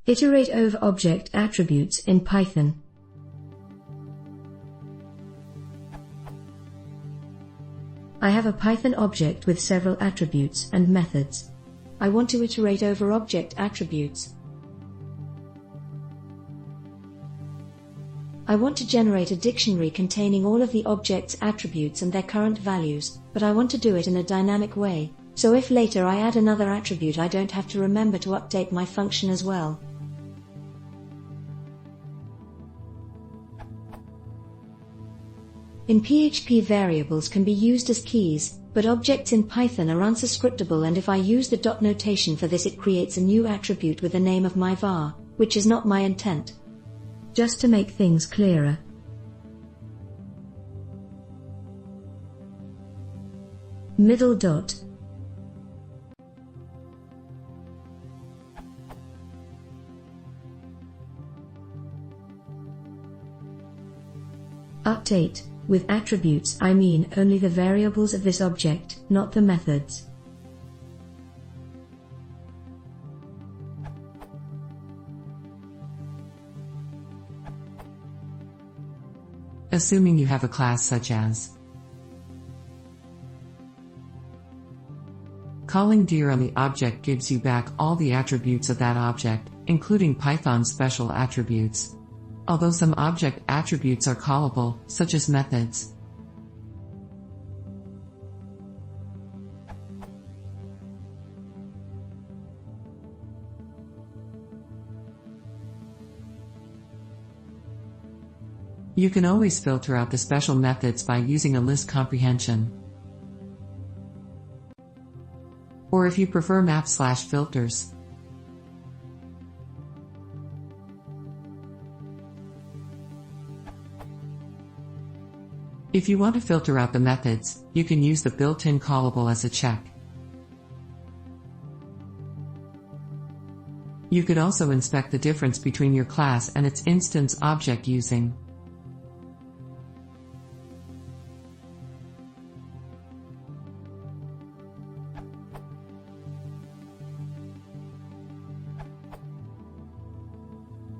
Iterate over object attributes in Python. I have a Python object with several attributes and methods. I want to iterate over object attributes. I want to generate a dictionary containing all of the object's attributes and their current values, but I want to do it in a dynamic way, so if later I add another attribute I don't have to remember to update my function as well. In PHP, variables can be used as keys, but objects in Python are unscriptable, and if I use the dot notation for this, it creates a new attribute with the name of my var, which is not my intent. Just to make things clearer. Middle dot. Update. With attributes I mean only the variables of this object, not the methods. Assuming you have a class such as calling dir on the object gives you back all the attributes of that object, including Python's special attributes. Although some object attributes are callable, such as methods. You can always filter out the special methods by using a list comprehension. Or if you prefer map/filters. If you want to filter out the methods, you can use the built-in callable as a check. You could also inspect the difference between your class and its instance object using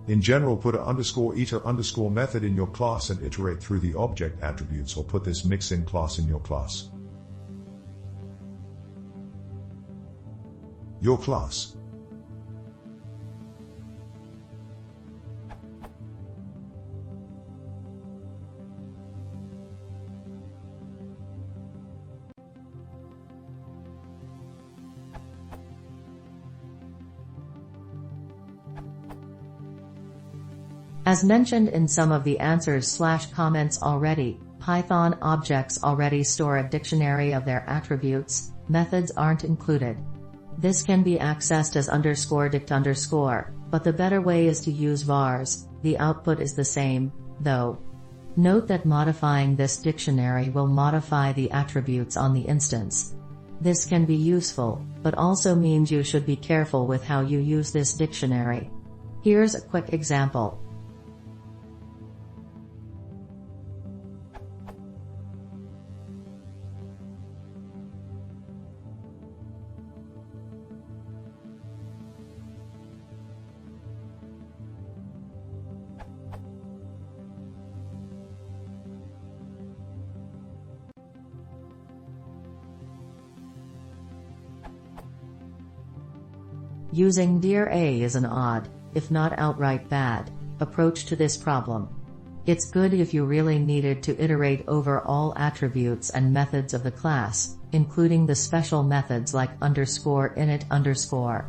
In general, put a _iter_ method in your class and iterate through the object attributes, or put this mix-in class in your class. Your class. As mentioned in some of the answers/comments already, Python objects already store a dictionary of their attributes, methods aren't included. This can be accessed as _dict_, but the better way is to use vars. The output is the same, though. Note that modifying this dictionary will modify the attributes on the instance. This can be useful, but also means you should be careful with how you use this dictionary. Here's a quick example. Using dir a is an odd, if not outright bad, approach to this problem. It's good if you really needed to iterate over all attributes and methods of the class, including the special methods like _init_.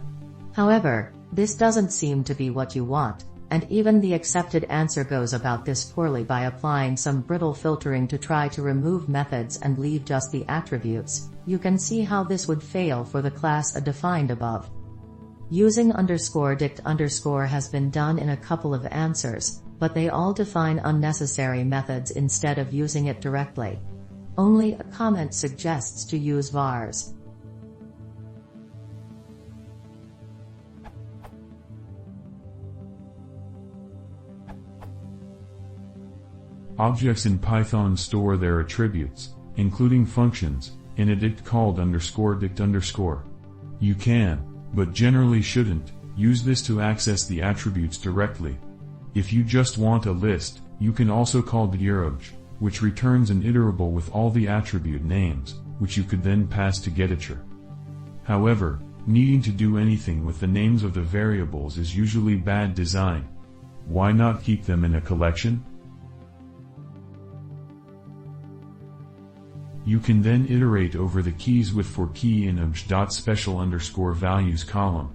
However, this doesn't seem to be what you want, and even the accepted answer goes about this poorly by applying some brittle filtering to try to remove methods and leave just the attributes. You can see how this would fail for the class defined above. Using _dict_ has been done in a couple of answers, but they all define unnecessary methods instead of using it directly. Only a comment suggests to use vars. Objects in Python store their attributes, including functions, in a dict called _dict_. You can, but generally shouldn't, Use this to access the attributes directly. If you just want a list, you can also call Iterate, which returns an iterable with all the attribute names, which you could then pass to Iterate. However, needing to do anything with the names of the variables is usually bad design. Why not keep them in a collection? You can then iterate over the keys with for key in obj.special_values column.